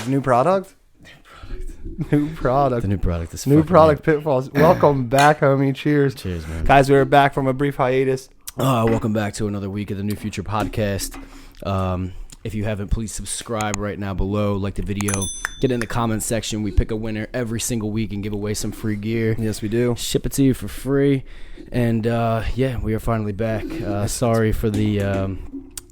New product? New product. The new product is New product pitfalls. Welcome back, homie. Cheers. Cheers, man. Guys, we are back from a brief hiatus. Welcome back to another week of the New Future Podcast. If you haven't, please subscribe right now below. Like the video. Get in the comments section. We pick a winner every single week and give away some free gear. Yes, we do. Ship it to you for free. And yeah, we are finally back. Sorry for the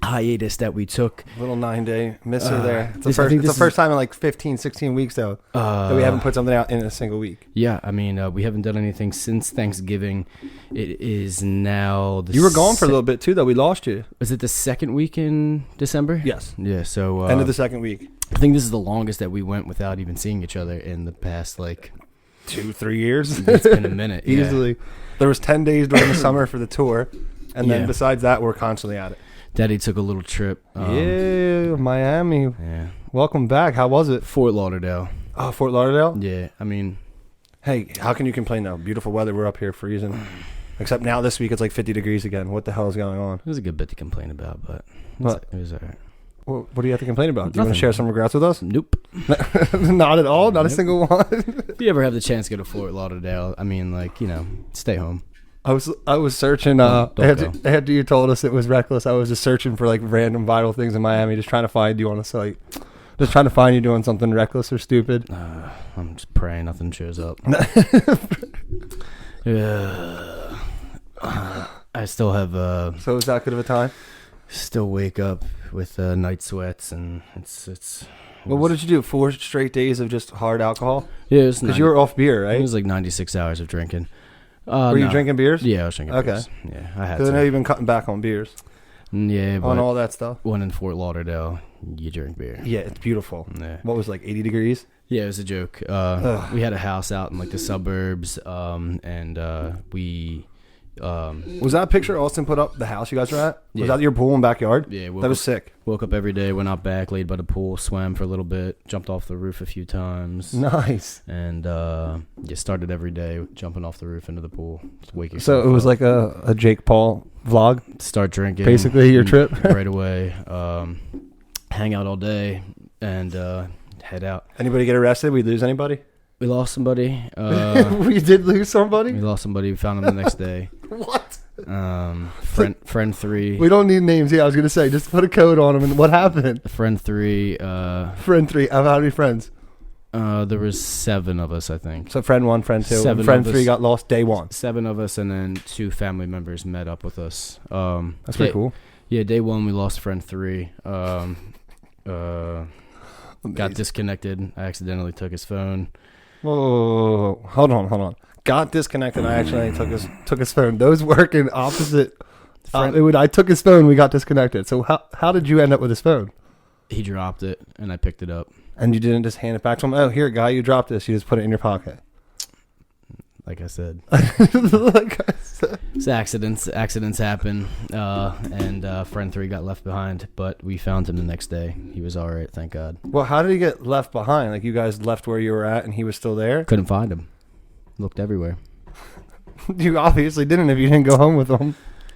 hiatus that we took. Little 9-day misser there. It's this the first time in like 15, 16 weeks, though, that we haven't put something out in a single week. Yeah, I mean, we haven't done anything since Thanksgiving. It is now the You were gone for a little bit, too, though. We lost you. Was it the second week in December? Yes. Yeah, so... end of the second week. I think this is the longest that we went without even seeing each other in the past, like... 2-3 years? It's been a minute, yeah. Easily. There was 10 days during the summer for the tour, and then besides that, we're constantly at it. Daddy took a little trip. Yeah, Miami. Yeah. Welcome back. How was it? Fort Lauderdale. Oh, Fort Lauderdale? Yeah, I mean... Hey, how can you complain, though? Beautiful weather. We're up here freezing. Except now this week it's like 50 degrees again. What the hell is going on? It was a good bit to complain about, but it was all right. Well, what do you have to complain about? Do you Nothing. want to share some regrets with us? Nope. Not at all? Not a single one? If you ever have the chance to go to Fort Lauderdale, I mean, like, you know, stay home. I was searching. Don't after you told us it was reckless, I was just searching for like random vital things in Miami, just trying to find you on a site. Just trying to find you doing something reckless or stupid. I'm just praying nothing shows up. I still have So was that good of a time? Still wake up with night sweats, and it's. Well, what did you do? 4 straight days of just hard alcohol? Yeah, it was because you were off beer, right? It was like 96 hours of drinking. Were you drinking beers? Yeah, I was drinking beers. Yeah, I had to. Because I know you've been cutting back on beers. Yeah, but on all that stuff. When in Fort Lauderdale, you drink beer. Yeah, it's beautiful. Yeah. What was it, like 80 degrees? Yeah, it was a joke. We had a house out in like the suburbs, and we. Was that a picture Austin put up? The house you guys were at? Yeah. Was that your pool and backyard? Yeah, that was sick. Woke up every day, went out back, laid by the pool, swam for a little bit, jumped off the roof a few times. Nice. And just started every day jumping off the roof into the pool, just waking. So it was like a Jake Paul vlog. Start drinking. Basically, your trip right away. Hang out all day and head out. Anybody get arrested? We lose anybody? We lost somebody. We did lose somebody? We lost somebody. We found him the next day. What? Friend 3. We don't need names. Yeah, I was going to say, just put a code on him. And what happened? Friend 3. Friend 3. How many friends? There was 7 of us, I think. So friend 1, friend 2. Friend 3 got lost day 1. 7 of us, and then 2 family members met up with us. That's pretty cool. Yeah, day 1 we lost friend 3. Got disconnected. I accidentally took his phone. Whoa. Hold on. Got disconnected. I actually took his phone. Those work in opposite. I took his phone. We got disconnected. So how did you end up with his phone? He dropped it, and I picked it up. And you didn't just hand it back to him? Oh, here, guy, you dropped this. You just put it in your pocket. Like I said. It's accidents happen, and friend 3 got left behind, but we found him the next day. He was all right, thank God. Well, how did he get left behind? Like, you guys left where you were at, and he was still there? Couldn't find him. Looked everywhere. You obviously didn't if you didn't go home with him.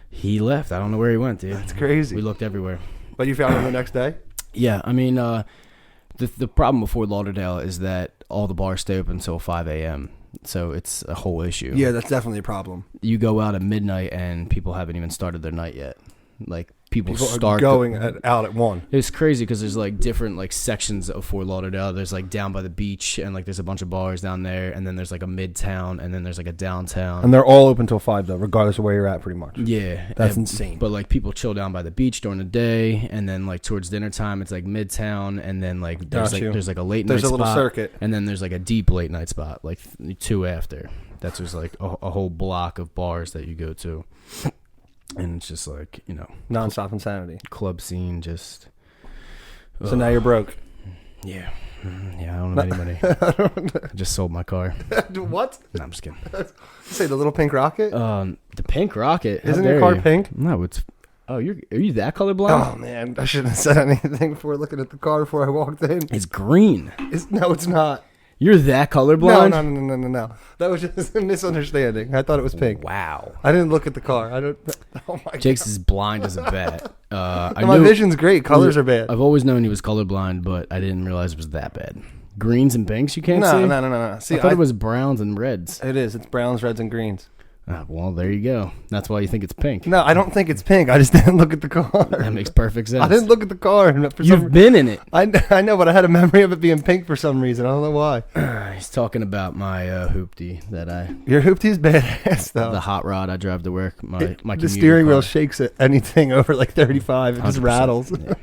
He left. I don't know where he went, dude. That's crazy. We looked everywhere. But you found him the next day? Yeah, I mean, the problem with Fort Lauderdale is that all the bars stay open until 5 a.m., so it's a whole issue. Yeah, that's definitely a problem. You go out at midnight and people haven't even started their night yet. Like people start going out at 1. It's crazy because there's like different like sections of Fort Lauderdale. There's like down by the beach and like there's a bunch of bars down there, and then there's like a midtown, and then there's like a downtown. And they're all open till 5 though, regardless of where you're at, pretty much. Yeah, that's insane. But like people chill down by the beach during the day, and then like towards dinner time, it's like midtown, and then like there's like a late night spot. There's a little circuit, and then there's like a deep late night spot, like 2 after. That's just like a whole block of bars that you go to. And it's just like, you know, nonstop insanity. Club scene, just. So now you're broke. Yeah. Yeah, I don't have any money. I just sold my car. What? No, I'm just kidding. You say the little pink rocket? The pink rocket. Isn't your car pink? No, it's. Oh, are you that colorblind? Oh man, I shouldn't have said anything before looking at the car before I walked in. It's green. No, it's not. You're that colorblind? No. That was just a misunderstanding. I thought it was pink. Wow. I didn't look at the car. I don't. Oh my Jake's God. as blind as a bat. My vision's great. Colors are bad. I've always known he was colorblind, but I didn't realize it was that bad. Greens and pinks you can't see? No. See, I thought it was browns and reds. It is. It's browns, reds, and greens. Well, there you go. That's why you think it's pink. No, I don't think it's pink. I just didn't look at the car. That makes perfect sense. I didn't look at the car. You've been in it. I know, but I had a memory of it being pink for some reason. I don't know why. He's talking about my hoopty that Your hoopty's badass though. The hot rod I drive to work. My the steering wheel shakes at anything over like 35. It just rattles. Yeah.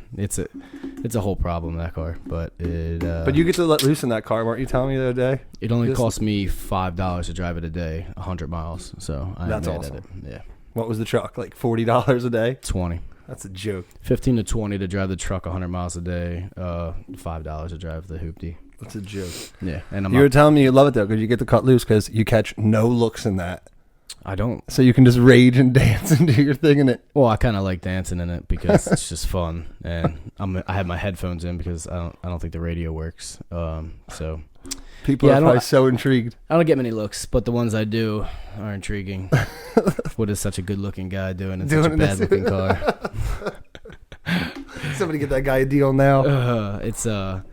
It's a whole problem, that car. But but you get to let loose in that car, weren't you telling me the other day? It only cost me $5 to drive it a day, 100 miles. So that's mad awesome. at it. Yeah. What was the truck? Like $40 a day? 20. That's a joke. 15 to 20 to drive the truck 100 miles a day. $5 to drive the hoopty. That's a joke. Yeah, and you were telling me you love it though because you get to cut loose because you catch no looks in that. I don't. So you can just rage and dance and do your thing in it. Well, I kind of like dancing in it because it's just fun, and I have my headphones in because I don't think the radio works. So people are probably so intrigued. I don't get many looks, but the ones I do are intriguing. What is such a good-looking guy doing in such a bad-looking car? Somebody get that guy a deal now. It's a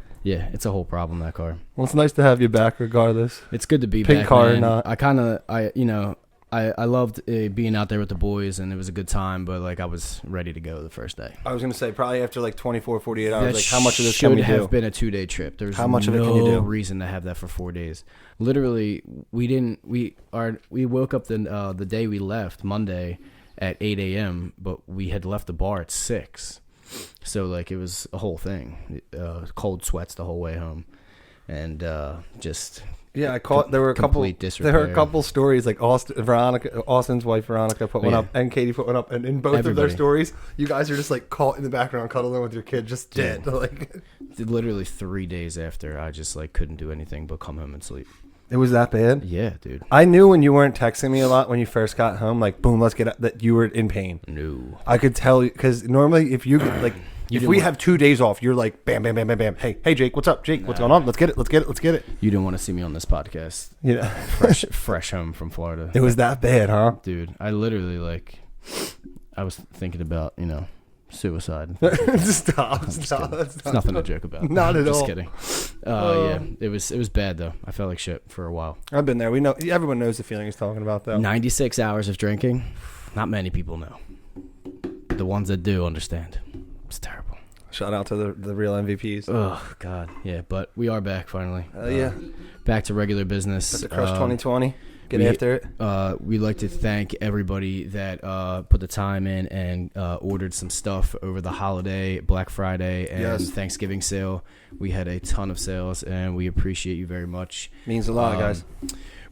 whole problem, that car. Well, it's nice to have you back regardless. It's good to be pink back, car man. or not. I loved being out there with the boys, and it was a good time, but like I was ready to go the first day. I was going to say, probably after like 24, 48 hours, that like how much of this can we do? Should have been a 2-day trip. There's how much of it can you do? No reason to have that for 4 days. Literally, we woke up the day we left, Monday, at 8 a.m., but we had left the bar at 6. So like it was a whole thing. Cold sweats the whole way home, and just. Yeah, I caught. There were a couple stories like Austin's wife Veronica put one up, and Katie put one up, and in both of their stories, you guys are just like caught in the background, cuddling with your kid, just dead. Like literally 3 days after, I just like couldn't do anything but come home and sleep. It was that bad? Yeah, dude. I knew when you weren't texting me a lot when you first got home, like boom, let's get out, that you were in pain. No, I could tell you because normally if you like. If we have 2 days off, you're like, bam, bam, bam, bam, bam. Hey, Jake, what's up? Jake, what's going on? Let's get it. You didn't want to see me on this podcast. Yeah. fresh home from Florida. It was that bad, huh? Dude, I literally, I was thinking about, suicide. Stop. It's nothing to joke about. Not at all. Just kidding. Yeah, it was bad, though. I felt like shit for a while. I've been there. We know. Everyone knows the feeling he's talking about, though. 96 hours of drinking. Not many people know. The ones that do understand. It's terrible. Shout out to the real MVPs. Oh, God. Yeah, but we are back finally. Yeah. Back to regular business. At the Crush 2020. Get after it. We'd like to thank everybody that put the time in and ordered some stuff over the holiday, Black Friday, and Thanksgiving sale. We had a ton of sales, and we appreciate you very much. Means a lot, guys.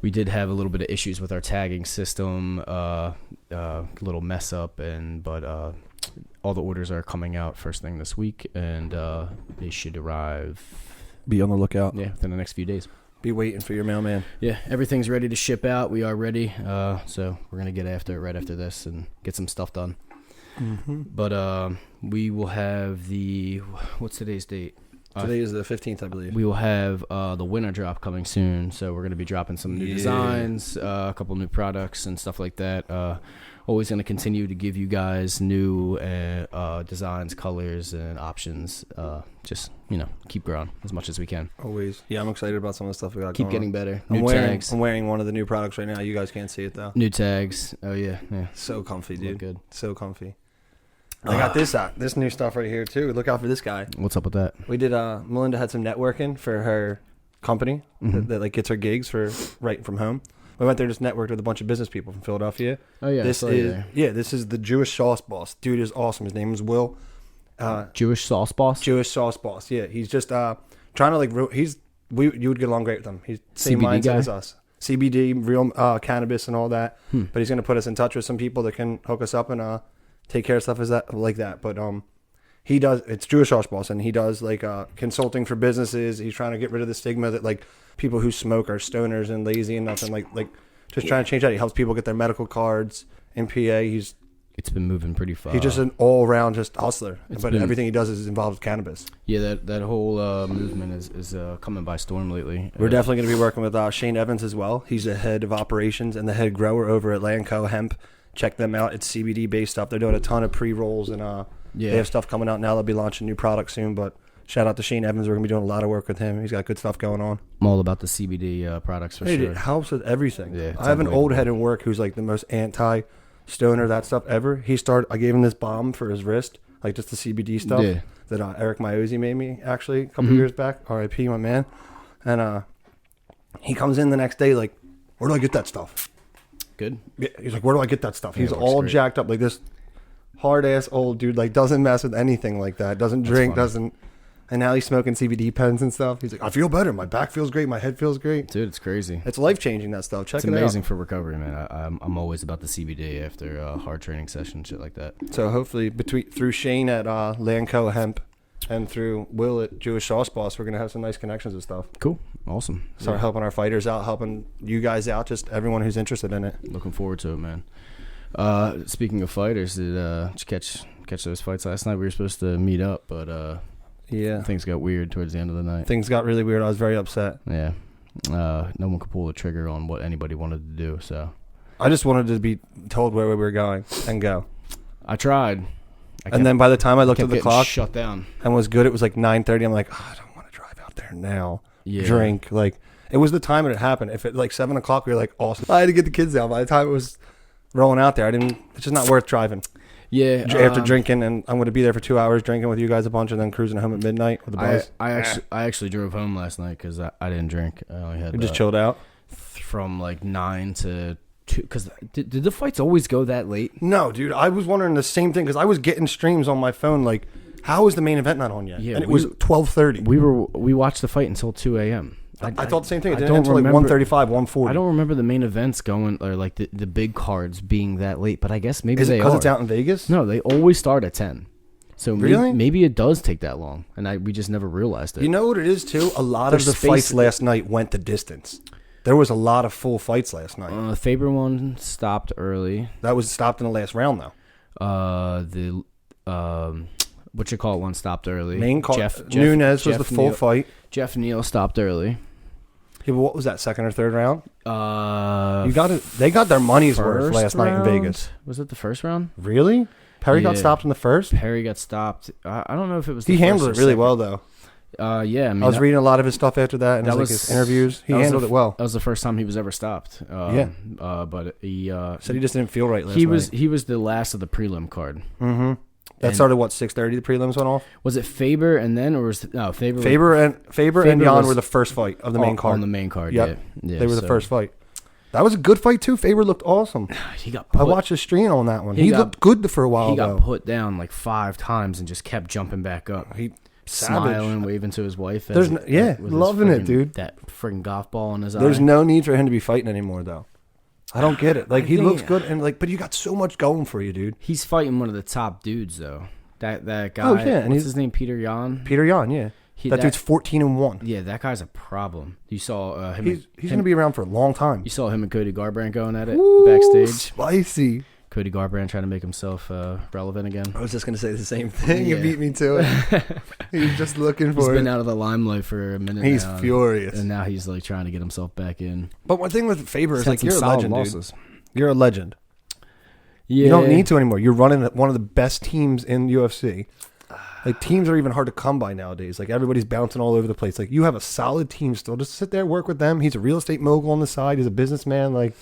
We did have a little bit of issues with our tagging system, little mess up, but all the orders are coming out first thing this week, and they should arrive. Be on the lookout. Yeah, within the next few days. Be waiting for your mailman. Yeah, everything's ready to ship out. We are ready. So we're going to get after it right after this and get some stuff done. Mm-hmm. But we will have what's today's date? Today is the 15th, I believe. We will have the winter drop coming soon. So we're going to be dropping some new designs, a couple new products and stuff like that. Always going to continue to give you guys new designs, colors, and options. Just, keep growing as much as we can. Always. Yeah, I'm excited about some of the stuff we got Keep going getting on. better. I'm wearing one of the new products right now. You guys can't see it, though. New tags. Oh, yeah. So comfy, dude. Look good. So comfy. I got this new stuff right here, too. Look out for this guy. What's up with that? We did, Melinda had some networking for her company that gets her gigs for right from home. We went there and just networked with a bunch of business people from Philadelphia. Oh, yeah. This is the Jewish sauce boss. Dude is awesome. His name is Will. Jewish sauce boss? Jewish sauce boss, yeah. He's just trying to, you would get along great with him. He's same CBD mindset guy? as us. CBD, real cannabis and all that. But he's going to put us in touch with some people that can hook us up and take care of stuff like that. But it's Jewish sauce boss, and he does consulting for businesses. He's trying to get rid of the stigma that people who smoke are stoners and lazy and nothing. Just trying to change that. He helps people get their medical cards in PA. He's It's been moving pretty fast. He's just an all-around just hustler, but everything he does is involved with cannabis. Yeah, that whole movement is coming by storm lately. We're definitely going to be working with Shane Evans as well. He's the head of operations and the head grower over at Lanco Hemp. Check them out. It's CBD-based stuff. They're doing a ton of pre-rolls, and they have stuff coming out now. They'll be launching new products soon, but shout out to Shane Evans. We're going to be doing a lot of work with him. He's got good stuff going on. I'm all about the CBD products for sure. It helps with everything. Yeah, I have an old head in work who's like the most anti-stoner, that stuff ever. I gave him this balm for his wrist, like just the CBD stuff that Eric Miosi made me, actually, a couple years back. R.I.P., my man. And he comes in the next day like, where do I get that stuff? Good. Yeah, he's like, where do I get that stuff? He's all jacked up, like this hard-ass old dude, like doesn't mess with anything like that. Doesn't drink, and now he's smoking CBD pens and stuff. He's like, I feel better. My back feels great. My head feels great. Dude, it's crazy. It's life-changing, that stuff. Check it out. It's amazing for recovery, man. I'm always about the CBD after a hard training session, shit like that. So hopefully through Shane at Lanco Hemp and through Will at Jewish Sauce Boss, we're going to have some nice connections and stuff. Cool. Awesome. Start helping our fighters out, helping you guys out, just everyone who's interested in it. Looking forward to it, man. Speaking of fighters, did you catch those fights last night? We were supposed to meet up, but things got weird towards the end of the night. Things got really weird. I was very upset. Yeah. No one could pull the trigger on what anybody wanted to do, so I just wanted to be told where we were going and go. I tried. And then by the time I looked at the clock, shut down, and was good. It was like 9:30. I'm like, I don't want to drive out there now. Yeah. Drink. Like, it was the time it happened. If it like 7 o'clock, we were like, awesome. I had to get the kids out. By the time it was rolling out there, it's just not worth driving. Yeah. After drinking, and I'm going to be there for 2 hours drinking with you guys a bunch, and then cruising home at midnight with the boys. I actually drove home last night because I didn't drink. I only had. We just chilled out from like 9 to 2. Because did the fights always go that late? No, dude. I was wondering the same thing because I was getting streams on my phone. Like, how is the main event not on yet? Yeah, and it was 12:30. We watched the fight until 2 a.m. I thought the same thing. It didn't until like 1:35, 1:40. I don't remember the main events going, or like the big cards being that late, but I guess maybe is it because it's out in Vegas? No, they always start at 10. So really? maybe it does take that long, and we just never realized it. You know what it is, too? A lot of the fights last night went the distance. There was a lot of full fights last night. The Faber one stopped early. That was stopped in the last round, though. One stopped early. Main card. Nunes was the full fight. Jeff Neal stopped early. Yeah, but what was that, second or third round? You got it. They got their money's worth last night in Vegas. Was it the first round? Really? Perry got stopped in the first? Perry got stopped. I don't know if it was. He handled it really well, though. Yeah, I mean, I was reading a lot of his stuff after that, and his interviews. He handled it well. That was the first time he was ever stopped. But he said he just didn't feel right last night. He was the last of the prelim card. Mm-hmm. That started 6:30. The prelims went off. Was it Faber and then, or was it, no Faber? Faber and Jan were the first fight of the main card. On the main card, yep. Yeah. They were the first fight. That was a good fight too. Faber looked awesome. I watched the stream on that one. He looked good for a while. He got put down like 5 times and just kept jumping back up. He smiling, waving to his wife. Loving it, dude. That friggin' golf ball in his eye. There's no need for him to be fighting anymore, though. I don't get it. Like, he looks good, and like, but you got so much going for you, dude. He's fighting one of the top dudes, though. That guy. Oh yeah, and what's his name? Peter Yan. Peter Yan, yeah. That dude's 14-1. Yeah, that guy's a problem. You saw him. He's going to be around for a long time. You saw him and Cody Garbrandt going at it backstage. backstage. Spicy. Cody Garbrandt trying to make himself relevant again. I was just going to say the same thing. Yeah. You beat me to it. He's just looking for it. He's been out of the limelight for a minute. He's furious, and now he's like trying to get himself back in. But one thing with Faber is like, you're a legend, losses. Dude. You're a legend. Yeah. You don't need to anymore. You're running one of the best teams in UFC. Like, teams are even hard to come by nowadays. Like, everybody's bouncing all over the place. Like, you have a solid team still. Just sit there, work with them. He's a real estate mogul on the side. He's a businessman. Like,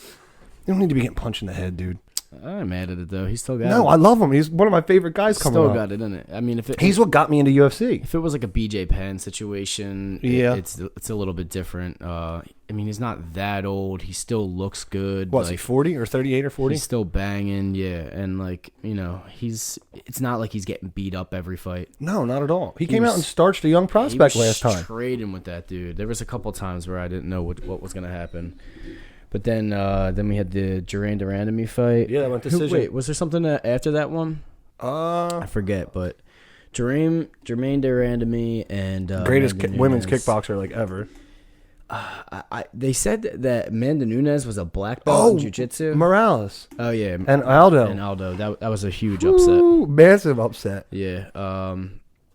you don't need to be getting punched in the head, dude. I'm mad at it, though. He's still got it. No, I love him. He's one of my favorite guys coming up. Still got it, isn't it? I mean, he's what got me into UFC. If it was like a BJ Penn situation, it's a little bit different. I mean, he's not that old. He still looks good. What's he, 40 or 38 or 40? He's still banging, yeah. And like, you know, it's not like he's getting beat up every fight. No, not at all. He came out and starched a young prospect last time. He was trading with that dude. There was a couple times where I didn't know what was going to happen. But then we had the Jermaine Durandamy fight. Yeah, that went decision. Wait, was there something after that one? I forget, but Jermaine Durandamy and greatest women's kickboxer like ever. They said that Amanda Nunes was a black belt in jiu-jitsu. Morales. Oh yeah, And Aldo. That was a huge upset. Ooh, massive upset. Yeah.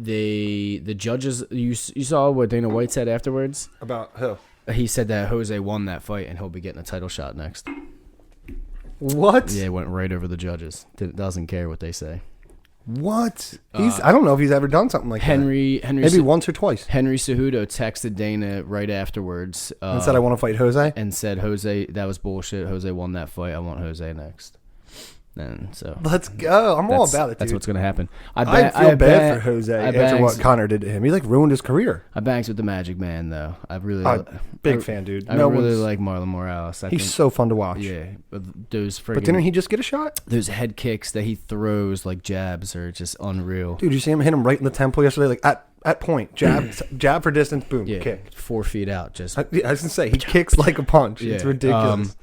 The judges. You saw what Dana White said afterwards. About who? He said that Jose won that fight and he'll be getting a title shot next. What? Yeah, it went right over the judges. Doesn't care what they say. What? I don't know if he's ever done something like that. Maybe once or twice. Henry Cejudo texted Dana right afterwards And said, I want to fight Jose? and said, Jose, that was bullshit. Jose won that fight. I want Jose next. And so Let's go. I'm all about it, dude. That's what's going to happen. I feel bad for Jose after what Conor did to him. He ruined his career. I bangs with the Magic Man though. Big fan, dude. I really like Marlon Morales. He's so fun to watch. Yeah, but didn't he just get a shot? Those head kicks that he throws like jabs are just unreal. Dude, you see him hit him right in the temple yesterday, like at point, jab for distance, boom, kick 4 feet out. Just I was gonna say he kicks like a punch. Yeah. It's ridiculous.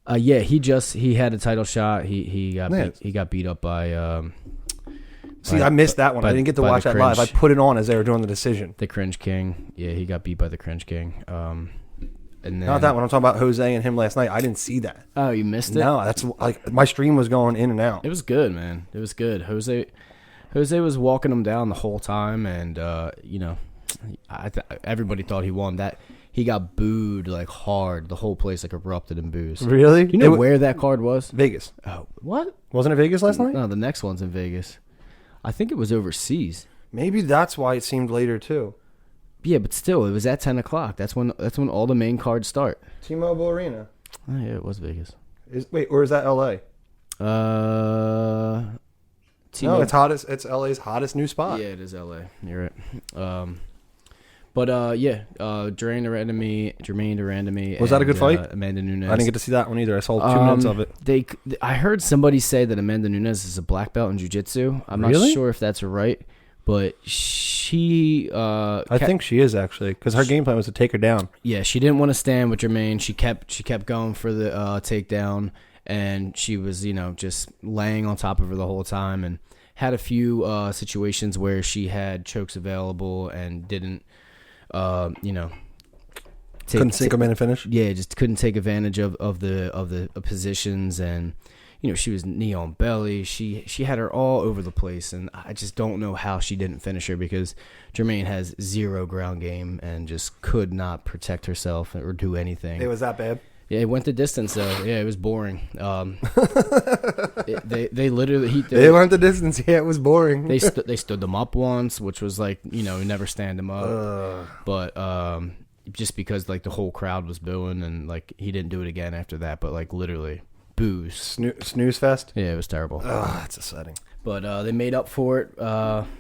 He had a title shot. He got beat up by. I missed that one. I didn't get to watch that live. I put it on as they were doing the decision. The Cringe King. Yeah, he got beat by the Cringe King. And then, not that one. I'm talking about Jose and him last night. I didn't see that. Oh, you missed it? No, that's like my stream was going in and out. It was good, man. It was good. Jose was walking him down the whole time, and everybody thought he won. That he got booed like hard. The whole place like erupted in boos. Really? Do you know where that card was? Vegas. Oh, what? Wasn't it Vegas last night? No, the next one's in Vegas. I think it was overseas. Maybe that's why it seemed later too. Yeah, but still, it was at 10 o'clock. That's when all the main cards start. T-Mobile Arena. Oh yeah, it was Vegas. Or is that L.A.? No, it's hottest. It's LA's hottest new spot. Yeah, it is LA. You're right. Jermaine Durandamy. Was that a good fight? Amanda Nunes. I didn't get to see that one either. I saw 2 minutes of it. I heard somebody say that Amanda Nunes is a black belt in jiu-jitsu. I'm not sure if that's right, but she. I think she is actually, because her game plan was to take her down. Yeah, she didn't want to stand with Jermaine. She kept going for the takedown, and she was just laying on top of her the whole time, and had a few situations where she had chokes available and didn't. Couldn't sink them in and finish. Yeah, just couldn't take advantage of the positions, and she was knee on belly. She had her all over the place, and I just don't know how she didn't finish her, because Jermaine has zero ground game and just could not protect herself or do anything. It was that bad. Yeah, it went the distance though. Yeah, it was boring. They literally they went the distance. Yeah, it was boring. They stood them up once, which was like never stand them up. But just because like the whole crowd was booing, and like he didn't do it again after that. But like literally boos. Snooze fest. Yeah, it was terrible. That's upsetting. But they made up for it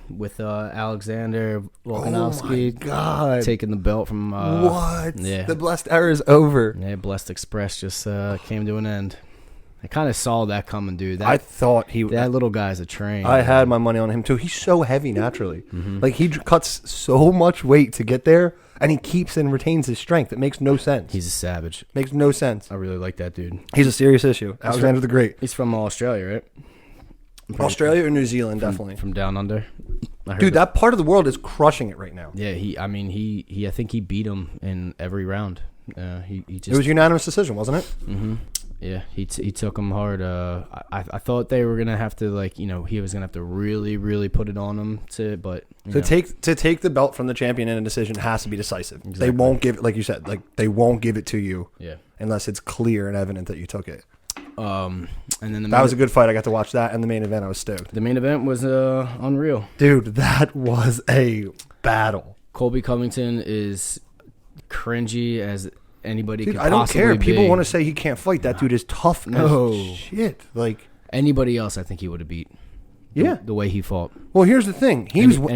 with Alexander Volkanovski taking the belt from... what? Yeah. The blessed era is over. Yeah, Blessed Express just came to an end. I kind of saw that coming, dude. I thought that little guy's a train. I had my money on him, too. He's so heavy naturally. Mm-hmm. Like, he cuts so much weight to get there, and he keeps and retains his strength. It makes no sense. He's a savage. Makes no sense. I really like that dude. He's a serious issue. Alexander the Great. He's from Australia, right? Australia or New Zealand, definitely. From down under. Dude, that part of the world is crushing it right now. Yeah, I think he beat him in every round. He just, it was a unanimous decision, wasn't it? Mm-hmm. Yeah, he took him hard. I thought they were gonna have to he was gonna have to really, really put it on him to take the belt from the champion in a decision has to be decisive. Exactly. They won't give it, like you said, they won't give it to you. Yeah. Unless it's clear and evident that you took it. And then that was a good fight. I got to watch that, and the main event I was stoked. The main event was unreal. Dude, that was a battle. Colby Covington is cringy as anybody could possibly be. I don't care. People want to say he can't fight. That dude is tough as shit. Like anybody else, I think he would have beat. Yeah. The way he fought. Well, here's the thing.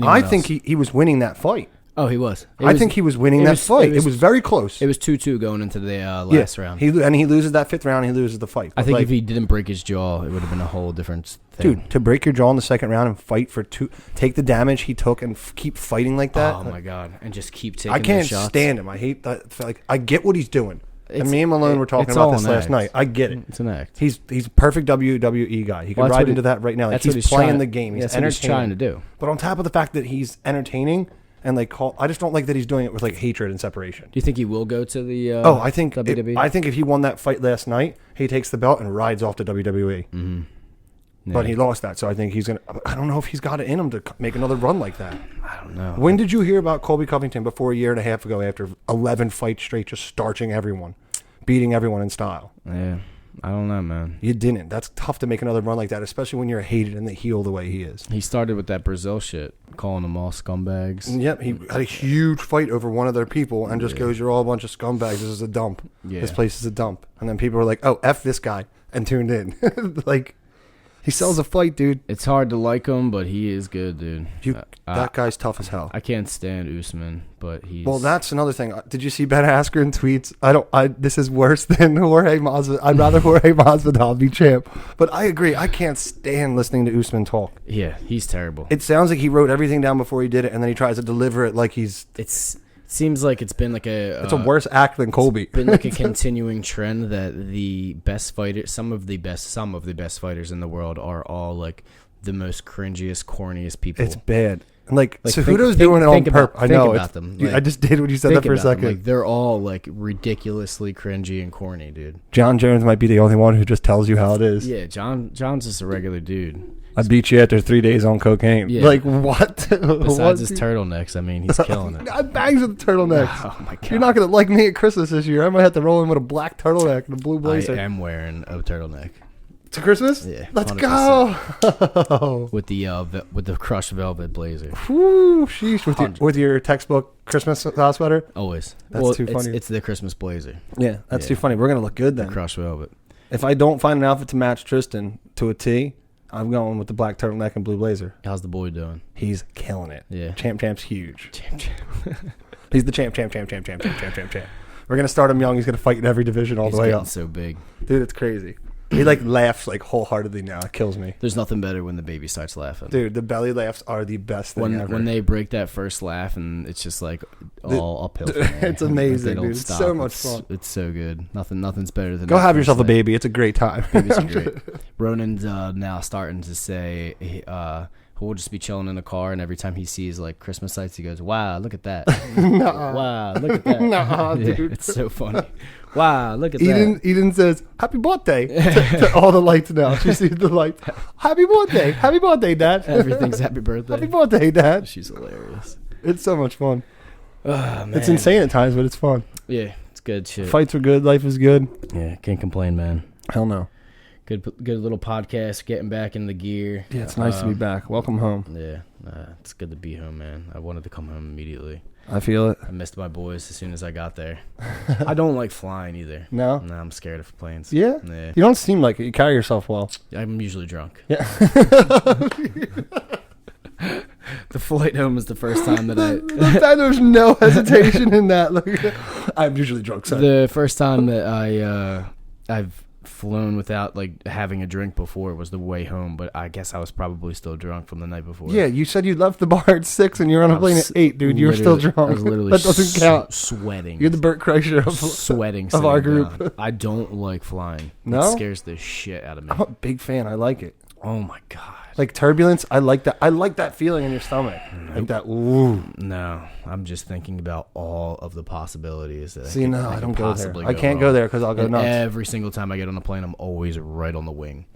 I think he was winning that fight. Oh, he was. I think he was winning that fight. It was very close. It was 2-2 going into the last round. He loses that 5th round. He loses the fight. I think if he didn't break his jaw, it would have been a whole different thing. Dude, to break your jaw in the 2nd round and fight for 2, take the damage he took and keep fighting like that. Oh my god! And just keep taking. I can't stand him. I hate that. Like I get what he's doing. And me and Malone were talking about this last night. I get it. It's an act. He's a perfect WWE guy. He can ride into that right now. Like he's playing the game. That's what he's trying to do. But on top of the fact that he's entertaining. and like call. I just don't like that he's doing it with like hatred and separation. Do you think he will go to the? I think WWE? I think if he won that fight last night, he takes the belt and rides off to WWE. Mm-hmm. Yeah. But he lost that, so I think he's gonna. I don't know if he's got it in him to make another run like that. I don't know. When did you hear about Colby Covington? Before a year and a half ago, after 11 fights straight, just starching everyone, beating everyone in style. Yeah. I don't know, man. You didn't. That's tough to make another run like that, especially when you're hated and the heel the way he is. He started with that Brazil shit, calling them all scumbags. Yep, he had a huge fight over one of their people and just goes, "You're all a bunch of scumbags. This is a dump. Yeah. This place is a dump." And then people were like, "Oh, F this guy," and tuned in. Like, he sells a fight, dude. It's hard to like him, but he is good, dude. That guy's tough as hell. I can't stand Usman, but he's... Well, that's another thing. Did you see Ben Askren tweets? This is worse than Jorge Masvidal. I'd rather Jorge Masvidal be champ. But I agree. I can't stand listening to Usman talk. Yeah, he's terrible. It sounds like he wrote everything down before he did it, and then he tries to deliver it like he's... It seems like it's been like it's a worse act than Colby. Been like a continuing trend that the best fighters, some of the best fighters in the world are all like the most cringiest, corniest people. It's bad. And like Cejudo's doing it on purpose. I know. About them. Like, I just did when you said that for a second. Like, they're all like ridiculously cringy and corny, dude. John Jones might be the only one who just tells you how it is. Yeah, John's just a regular dude. I beat you after 3 days on cocaine. Yeah. Like, what? Besides his turtlenecks, I mean, he's killing it. I bangs with the turtlenecks. Oh, my God. You're not going to like me at Christmas this year. I might have to roll in with a black turtleneck and a blue blazer. I am wearing a turtleneck. To Christmas? Yeah. Let's 100%. go. With the crushed velvet blazer. Whoo, sheesh. With your textbook Christmas sweater? Always. That's too funny. It's the Christmas blazer. Yeah, that's too funny. We're going to look good then. The crushed velvet. If I don't find an outfit to match Tristan to a T, I'm going with the black turtleneck and blue blazer. How's the boy doing? He's killing it. Yeah. Champ's huge. He's the champ. We're going to start him young. He's going to fight in every division all the way up. He's so big. Dude, it's crazy. He like laughs like wholeheartedly now. It kills me. There's nothing better when the baby starts laughing. Dude, the belly laughs are the best thing ever. When they break that first laugh and it's just like all uphill. It's amazing, dude. It's so much fun. It's so good. Nothing's better than Go have yourself a baby. It's a great time. Babies are great. Ronan's now starting to say he'll just be chilling in the car, and every time he sees like Christmas lights, he goes, "Wow, look at that! Wow, look at that!" Nah, dude. Yeah, it's so funny. Wow, look at that. Eden says, "Happy birthday" to all the lights now. She sees the lights. Happy birthday, Dad. Everything's happy birthday. Happy birthday, Dad. She's hilarious. It's so much fun. Oh, man. It's insane at times, but it's fun. Yeah, it's good shit. Fights are good. Life is good. Yeah, can't complain, man. Hell no. Good little podcast, getting back in the gear. Yeah, it's nice to be back. Welcome home. Yeah, it's good to be home, man. I wanted to come home immediately. I feel it. I missed my boys as soon as I got there. I don't like flying either. No? No, I'm scared of planes. Yeah? You don't seem like it. You carry yourself well. I'm usually drunk. Yeah. The flight home was the first time that There's no hesitation in that. Look, I'm usually drunk. Sorry. The first time that I've flown without like having a drink before was the way home, but I guess I was probably still drunk from the night before. Yeah, you said you left the bar at 6 and you're on a plane at 8, dude. You were still drunk. I was literally that doesn't count. Sweating. You're the Burt Kreischer of our group. Down. I don't like flying. No? It scares the shit out of me. I'm a big fan. I like it. Oh my god. Like turbulence, I like that. I like that feeling in your stomach. Like that, ooh. No, I'm just thinking about all of the possibilities. That I don't go there. I can't go there because I'll go nuts. Every single time I get on a plane, I'm always right on the wing.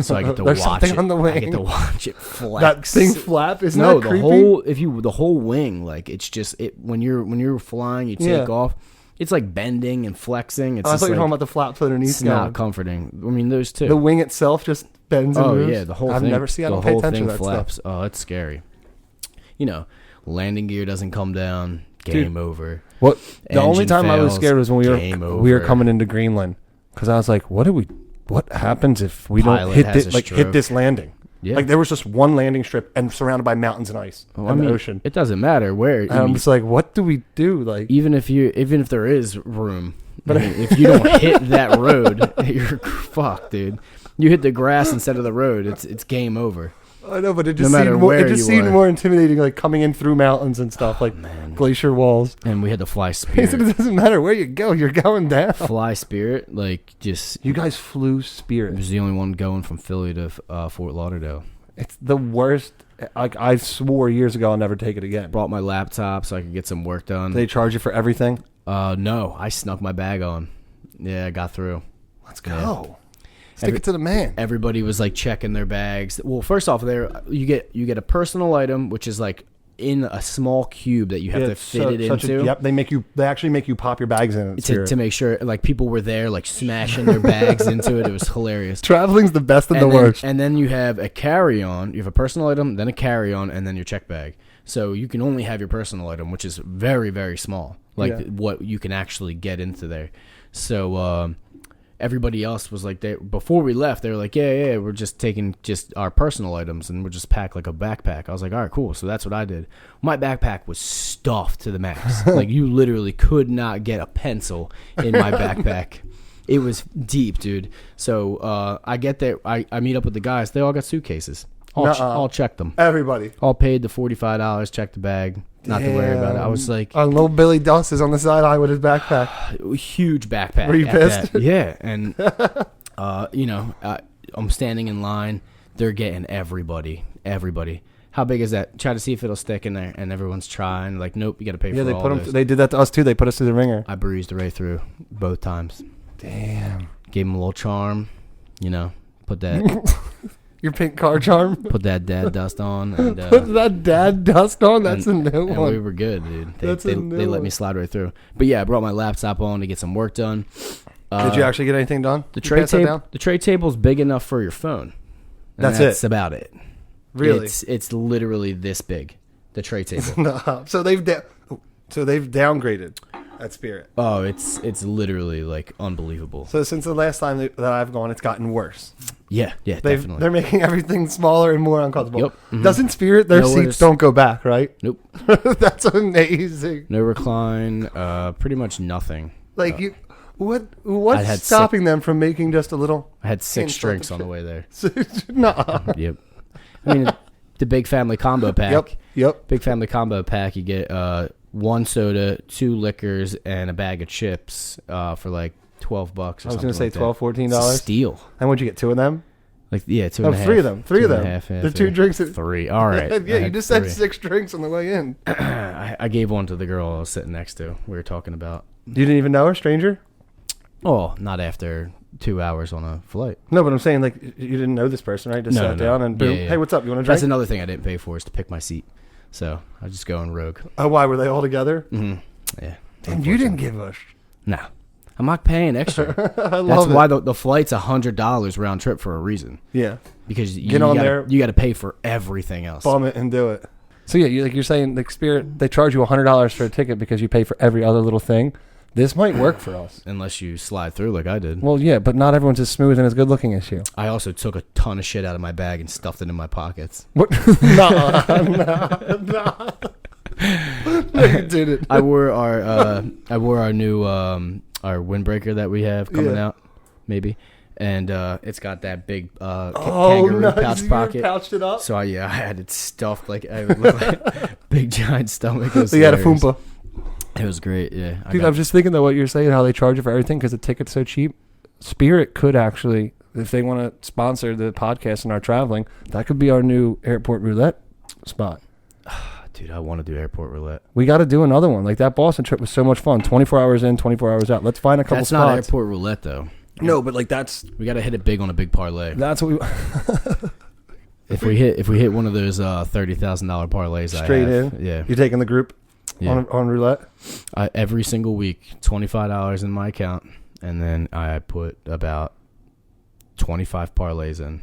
So I get to There's watch something it. on the wing. I get to watch it flex. That thing flap, isn't that creepy? the whole wing, like it's just when you're flying, you take off. It's like bending and flexing. It's I thought you were like, talking about the flaps underneath. It's not comforting. I mean, those two. The wing itself just bends and moves. Yeah, the whole I've thing. never seen. I don't pay attention to that flaps. stuff. Oh, it's scary. You know, landing gear doesn't come down. Game over. What? The only time fails, I was scared was when we were coming into Greenland because I was like, what happens if we don't hit this landing? Yeah. Like there was just one landing strip and surrounded by mountains and ice and the ocean. It doesn't matter where. And I'm just like, what do we do? Like even if there is room, but if you don't hit that road, you're fucked, dude. You hit the grass instead of the road, it's game over. I know, but it just seemed more intimidating, like coming in through mountains and stuff, like glacier walls. And we had to fly Spirit. It doesn't matter where you go, you're going down. Fly Spirit, like just... You guys flew Spirit. It was the only one going from Philly to Fort Lauderdale. It's the worst I swore years ago I'll never take it again. Brought my laptop so I could get some work done. They charge you for everything? No, I snuck my bag on. Yeah, I got through. Let's go. Yeah. Stick it to the man. Everybody was like checking their bags. Well, first off, there you get a personal item, which is like in a small cube that you have to fit it into. Yep, they actually make you pop your bags in it to make sure like people were there like smashing their bags into it. It was hilarious. Traveling's the best and the worst. And then you have a carry-on. You have a personal item, then a carry-on, and then your check bag. So you can only have your personal item, which is very, very small, like what you can actually get into there. So everybody else was like, before we left, they were like, yeah, we're just taking just our personal items and we'll just pack like a backpack. I was like, all right, cool. So that's what I did. My backpack was stuffed to the max. Like you literally could not get a pencil in my backpack. It was deep, dude. So I get there. I meet up with the guys. They all got suitcases. All checked them. Everybody. All paid the $45, checked the bag. Not to worry about it. I was like... little Billy Duss is on the sideline with his backpack. Huge backpack. Were you pissed? Yeah. And, I'm standing in line. They're getting everybody. How big is that? Try to see if it'll stick in there. And everyone's trying. Like, nope, you got to pay for all this. They did that to us, too. They put us through the ringer. I breezed right through both times. Damn. Gave him a little charm. Put that... Your pink car charm. Put that dad dust on. And, put that dad dust on? That's a new one. And we were good, dude. They let me slide right through. But yeah, I brought my laptop on to get some work done. Did you actually get anything done? The tray table's big enough for your phone. That's about it. Really? It's literally this big, the tray table. No. So they've downgraded at Spirit. Oh, it's literally like unbelievable. So since the last time that I've gone, it's gotten worse. Yeah, definitely. They're making everything smaller and more uncomfortable. Yep. Mm-hmm. Doesn't Spirit, their seats don't go back, right? Nope. That's amazing. No recline, pretty much nothing. Like what's stopping them from making just a little? I had 6 drinks on the way there. No. Yep. I mean, the big family combo pack. Yep. Big family combo pack. You get 1 soda, 2 liquors, and a bag of chips for like $12 or something. I was going to say $12, $14. It's a steal. And would you get 2 of them? Like 2 and a half. 3 of them. 3 of them. Half, the 2 drinks. 3. All right. Yeah, you just had 6 drinks on the way in. I gave one to the girl I was sitting next to. We were talking about. You didn't even know her, stranger? Oh, not after 2 hours on a flight. No, but I'm saying like you didn't know this person, right? Just sat down and boom. Yeah. Hey, what's up? You want to drink? That's another thing I didn't pay for is to pick my seat. So I just go in rogue. Oh, why were they all together? Mm-hmm. Yeah. Damn, you didn't give us. No. I'm not paying extra. That's why the flight's $100 round trip for a reason. Yeah. Because you got to pay for everything else. Bum it and do it. So yeah, you're saying the Spirit, they charge you $100 for a ticket because you pay for every other little thing. This might work for us. Unless you slide through like I did. Well, yeah, but not everyone's as smooth and as good looking as you. I also took a ton of shit out of my bag and stuffed it in my pockets. What? No, you didn't. I wore our new our windbreaker that we have coming out, maybe. And it's got that big kangaroo pouch pocket. Pouched it up. So I had it stuffed like I looked like big giant stomach. So you had a Foompa. It was great, yeah. Dude, I'm just thinking that what you're saying, how they charge you for everything because the ticket's so cheap. Spirit could actually, if they want to sponsor the podcast and our traveling, that could be our new airport roulette spot. Dude, I want to do airport roulette. We got to do another one. Like that Boston trip was so much fun. 24 hours in, 24 hours out. Let's find a couple spots. That's not airport roulette, though. No, but like that's... We got to hit it big on a big parlay. That's what we... If we hit one of those $30,000 parlays, straight in. Yeah, you're taking the group on roulette. Every single week, $25 in my account, and then I put about 25 parlays in,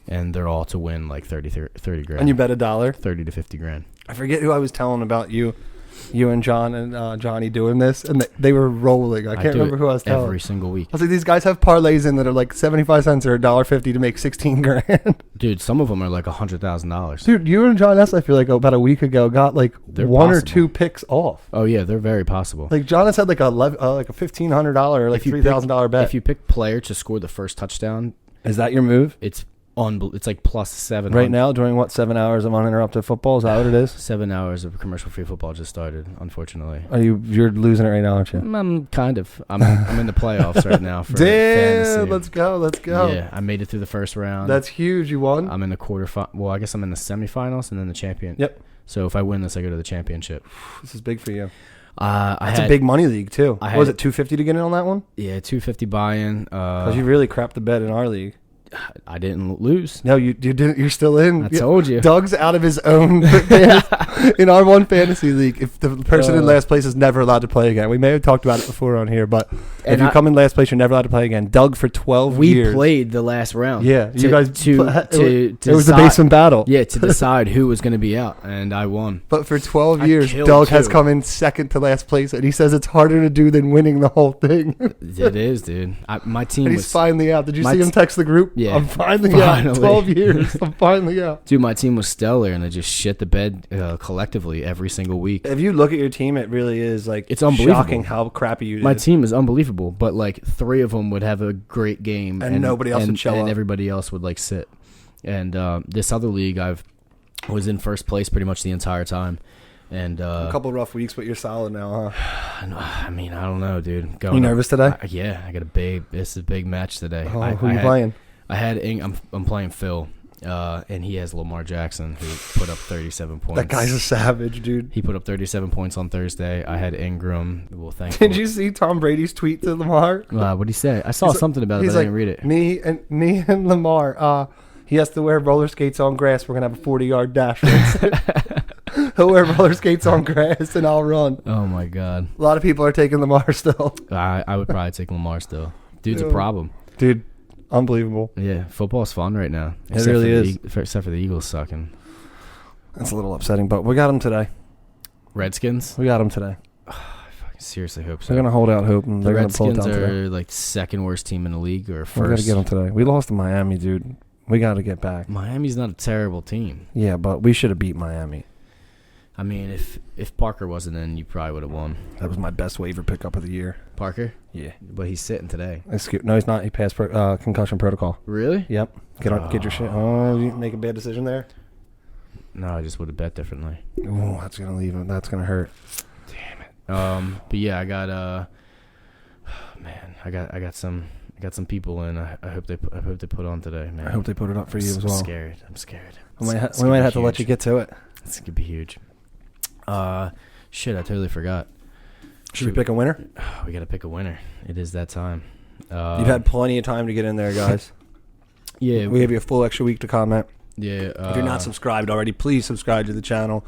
and they're all to win like 30 grand. And you bet $1, 30 to 50 grand. I forget who I was telling about you and John and Johnny doing this, and they were rolling. I can't remember who I was telling. Every single week. I was like, these guys have parlays in that are like 75 cents or $1.50 to make 16 grand. Dude, some of them are like $100,000. Dude, you and John S, I feel like about a week ago got like one or two picks off. Oh yeah, they're very possible. Like John S had like a $1,500 or like $3,000 bet. If you pick player to score the first touchdown, is that your move? It's It's like plus 7 right now during what 7 hours of uninterrupted football? Is that what it is? 7 hours of commercial-free football just started. Unfortunately, you're losing it right now, aren't you? I'm kind of. I'm in the playoffs right now for Damn, fantasy. let's go. Yeah, I made it through the first round. That's huge. You won. I'm in the quarterfinal. Well, I guess I'm in the semifinals and then the champion. Yep. So if I win this, I go to the championship. This is big for you. That's a big money league too. What was it $250 to get in on that one? Yeah, $250 buy-in. Because you really crapped the bed in our league. I didn't lose. No, you didn't. You're still in. I told you. Doug's out of his own in our one fantasy league. If the person in last place is never allowed to play again, we may have talked about it before on here, but if you come in last place, you're never allowed to play again. Doug for 12 years. We played the last round. Yeah, you guys. It was the basement battle. Yeah, to decide who was going to be out, and I won. But for 12 years, Doug has come in second to last place, and he says it's harder to do than winning the whole thing. It is, dude. My team. And he's finally out. Did you see him text the group? Yeah, I'm finally out. 12 years. I'm finally out. Dude, my team was stellar, and they just shit the bed collectively every single week. If you look at your team, it really is like it's unbelievable. Shocking how crappy you. My team is unbelievable, but like 3 of them would have a great game, and nobody else would show up, and everybody else would like sit. And this other league, was in first place pretty much the entire time. And a couple rough weeks, but you're solid now, huh? I mean, I don't know, dude. You nervous today? Yeah, I got it's a big match today. Oh, who are you playing? I'm playing Phil, and he has Lamar Jackson, who put up 37 points. That guy's a savage, dude. He put up 37 points on Thursday. I had Ingram. Well, thank you. Did you see Tom Brady's tweet to Lamar? What'd he say? I saw something about it, but I didn't read it. Me and Lamar, he has to wear roller skates on grass. We're going to have a 40-yard dash race. He'll wear roller skates on grass, and I'll run. Oh, my God. A lot of people are taking Lamar still. I would probably take Lamar still. Dude's a problem. Dude. Unbelievable. Yeah, football's fun right now. It really is. Except for the Eagles sucking. That's a little upsetting, but we got them today. Redskins? We got them today. I fucking seriously hope so. They're going to hold out hope, and they're going to pull it down today. The Redskins are like second worst team in the league, or first. We got to get them today. We lost to Miami, dude. We got to get back. Miami's not a terrible team. Yeah, but we should have beat Miami. I mean, if Parker wasn't in, you probably would have won. That was my best waiver pickup of the year. Parker? Yeah. But he's sitting today. No, he's not. He passed concussion protocol. Really? Yep. Get your shit. Oh, you make a bad decision there? No, I just would have bet differently. Oh, that's going to leave him. That's going to hurt. Damn it. But yeah, I got I got some people in. I hope they put on today, man. I hope they put it up for you as well. I'm scared. We might have to let you get to it. This could be huge. Shit, I totally forgot. Should we pick a winner? We got to pick a winner. It is that time. You've had plenty of time to get in there, guys. Yeah. We gave you a full extra week to comment. Yeah. If you're not subscribed already, please subscribe to the channel.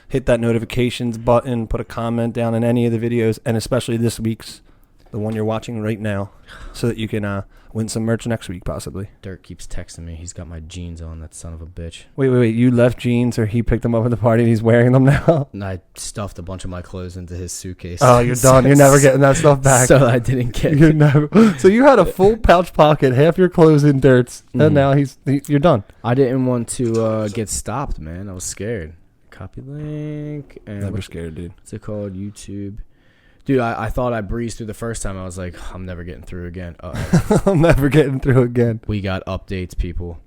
Hit that notifications button. Put a comment down in any of the videos, and especially this week's, the one you're watching right now, so that you can win some merch next week, possibly. Dirk keeps texting me. He's got my jeans on, that son of a bitch. Wait. You left jeans, or he picked them up at the party and he's wearing them now? And I stuffed a bunch of my clothes into his suitcase. Oh, you're done. You're never getting that stuff back. So I didn't get it. You're never. So you had a full pouch pocket, half your clothes in Dirt's, and now you're done. I didn't want to get stopped, man. I was scared. Copy link. And Never scared, dude. What's it called? YouTube. Dude, I thought I breezed through the first time. I was like, I'm never getting through again. I'm never getting through again. We got updates, people.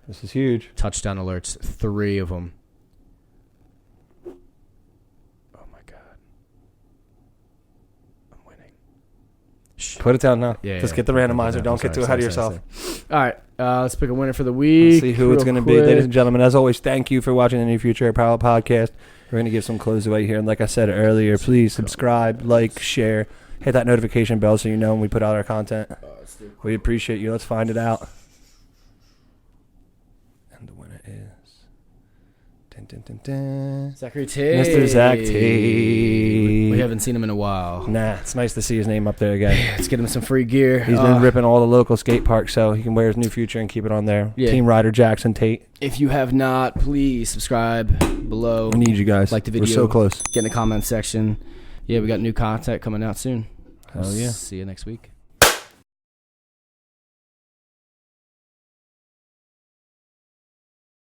This is huge. Touchdown alerts, 3 of them. Oh, my God. I'm winning. Shh. Put it down now. Yeah, Just get the randomizer. Don't get too ahead of yourself. All right, let's pick a winner for the week. Let's see who it's going to be. Ladies and gentlemen, as always, thank you for watching the New Future Apparel podcast. We're going to give some clothes away here. And like I said earlier, please subscribe, like, share, hit that notification bell so you know when we put out our content. We appreciate you. Let's find it out. And the winner is... Zachary T. Mr. Zach T. We haven't seen him in a while. Nah, it's nice to see his name up there again. Yeah, let's get him some free gear. He's been ripping all the local skate parks, so he can wear his New Future and keep it on there. Yeah. Team Rider Jackson Tate. If you have not, please subscribe below. We need you guys. Like the video. We're so close. Get in the comment section. Yeah, we got new content coming out soon. Hell yeah. See you next week.